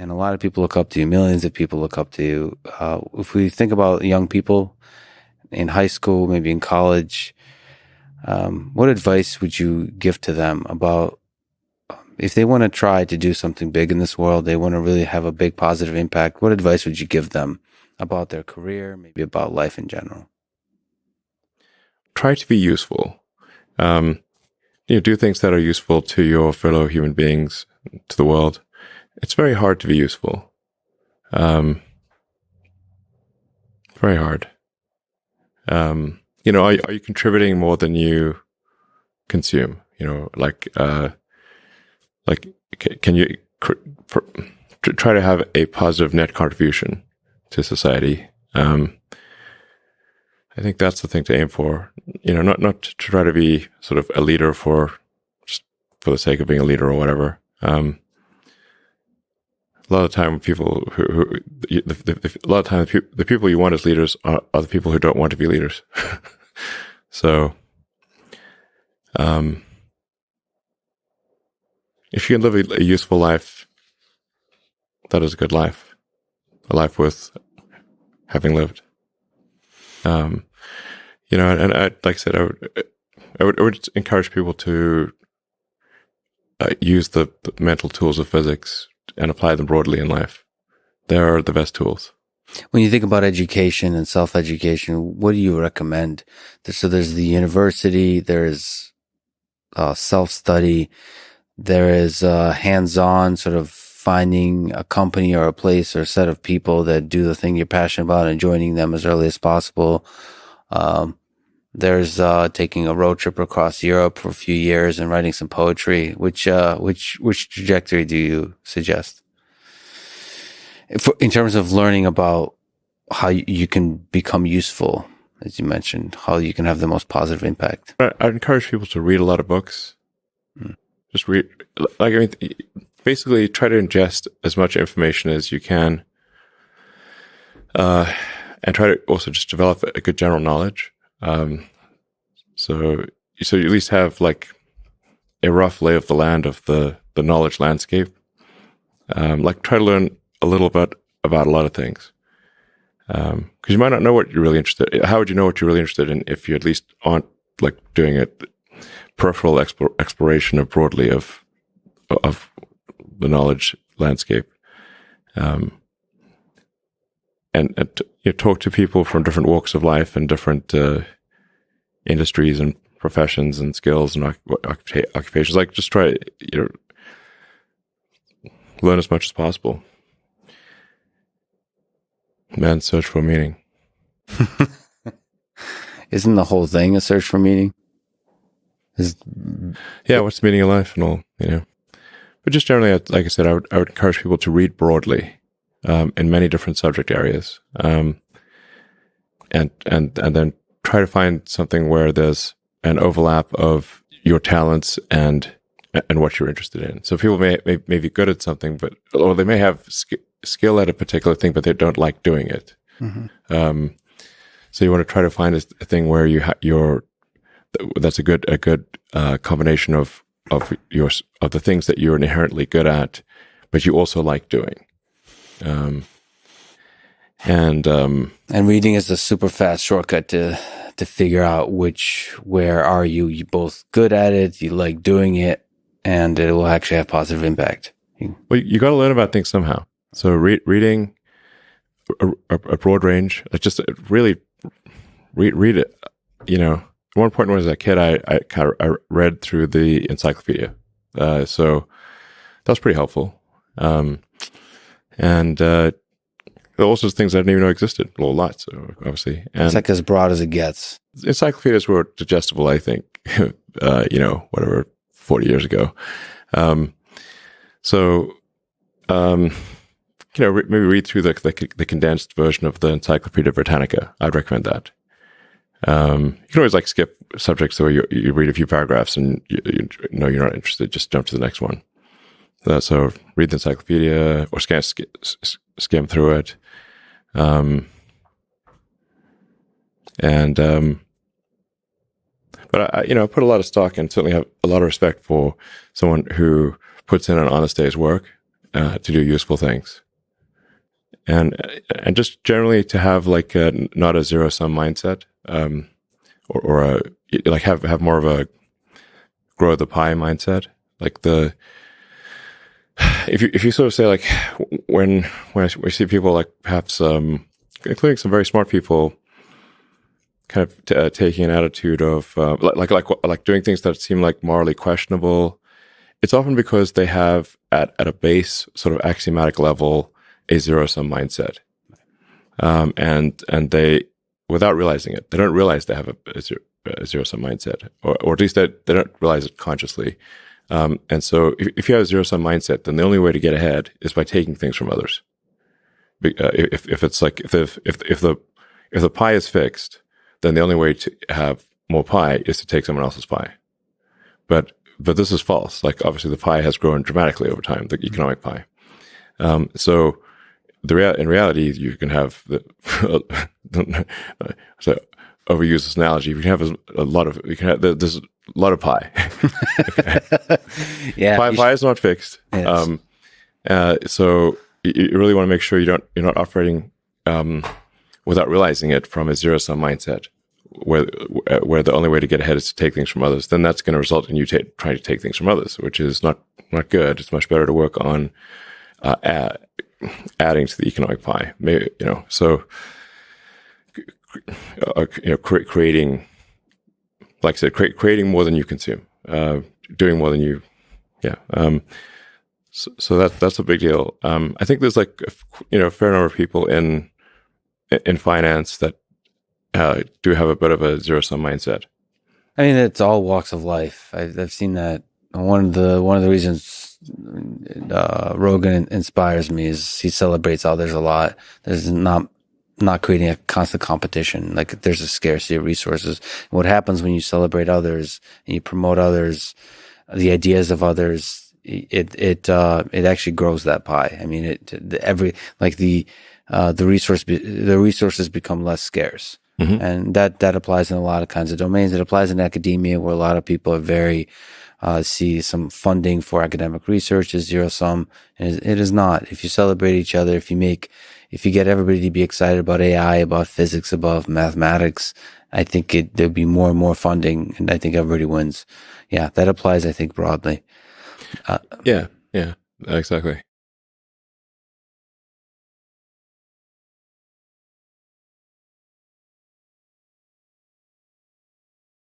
and a lot of people look up to you. Millions of people look up to you. If we think about young people in high school, maybe in college, what advice would you give to them about if they want to try to do something big in this world, they want to really have a big positive impact? What advice would you give them about their career, maybe about life in general? Try to be useful. Do things that are useful to your fellow human beings, to the world. It's very hard to be useful. Very hard. Are you contributing more than you consume? Can you try to have a positive net contribution to society? I think that's the thing to aim for. Not to try to be sort of a leader just for the sake of being a leader or whatever. A lot of the time, the people you want as leaders are the people who don't want to be leaders. So, if you can live a useful life, that is a good life, a life worth having lived. And like I said, I would encourage people to use the mental tools of physics and apply them broadly in life. They're the best tools. When you think about education and self-education, what do you recommend? So there's the university, there's self-study, there is hands-on, sort of finding a company or a place or a set of people that do the thing you're passionate about and joining them as early as possible. There's taking a road trip across Europe for a few years and writing some poetry. Which trajectory do you suggest? In terms of learning about how you can become useful, as you mentioned, how you can have the most positive impact. I encourage people to read a lot of books. Just read, basically try to ingest as much information as you can, and try to also just develop a good general knowledge. So you at least have like a rough lay of the land of the knowledge landscape. Try to learn a little bit about a lot of things. Because you might not know what you're really interested in. How would you know what you're really interested in if you at least aren't like doing a peripheral exploration of broadly of the knowledge landscape? And talk to people from different walks of life and different industries and professions and skills and occupations. Like just try learn as much as possible. Man's search for meaning. Isn't the whole thing a search for meaning? Yeah, what's the meaning of life and all, But just generally, like I said, I would encourage people to read broadly in many different subject areas, and then try to find something where there's an overlap of your talents and what you're interested in. So people may be good at something, or they may have skill at a particular thing, but they don't like doing it. Mm-hmm. So you want to try to find a thing where that's a good combination of the things that you're inherently good at, but you also like doing. And reading is a super fast shortcut to figure out where are you both good at it, you like doing it, and it will actually have positive impact. Well, you got to learn about things somehow. So reading a broad range, just really read it. At one point when I was a kid, I read through the encyclopedia. So that was pretty helpful. And there are also things I didn't even know existed. Well, lots, obviously. And it's like as broad as it gets. Encyclopedias were digestible, I think, 40 years ago. Maybe read through the condensed version of the Encyclopedia Britannica. I'd recommend that. You can always skip subjects where you read a few paragraphs and you know you're not interested, just jump to the next one. So read the encyclopedia or skim through it. But I put a lot of stock and certainly have a lot of respect for someone who puts in an honest day's work to do useful things, and just generally to have like not a zero sum mindset, or like have more of a grow the pie mindset. Like if you sort of say like when we see people like perhaps including some very smart people kind of taking an attitude of like doing things that seem like morally questionable, it's often because they have at a base sort of axiomatic level a zero sum mindset, and they, without realizing it, they don't realize they have a zero sum mindset, or at least they don't realize it consciously. And so if you have a zero sum mindset, then the only way to get ahead is by taking things from others. If it's like if the pie is fixed, then the only way to have more pie is to take someone else's pie. But this is false. Like obviously the pie has grown dramatically over time, the economic pie. So in reality, you can have so overuse this analogy. You can have there's a lot of pie. Yeah, pie is not fixed. Yes. So you really want to make sure you're not operating without realizing it from a zero sum mindset, where the only way to get ahead is to take things from others. Then that's going to result in you trying to take things from others, which is not good. It's much better to work on adding to the economic pie. Maybe, so creating, like I said, creating more than you consume, doing more than you, So that's a big deal. I think there's like a fair number of people in finance that do have a bit of a zero sum mindset. I mean, it's all walks of life. I've seen that. One of the reasons Rogan inspires me is he celebrates others a lot. There's not creating a constant competition. Like there's a scarcity of resources. And what happens when you celebrate others and you promote others, the ideas of others, it actually grows that pie. I mean, the resources become less scarce. Mm-hmm. And that applies in a lot of kinds of domains. It applies in academia, where a lot of people are very see some funding for academic research is zero sum, and it is not. If you celebrate each other, if you get everybody to be excited about AI, about physics, about mathematics, I think there'll be more and more funding, and I think everybody wins. Yeah, that applies, I think, broadly. Yeah, exactly.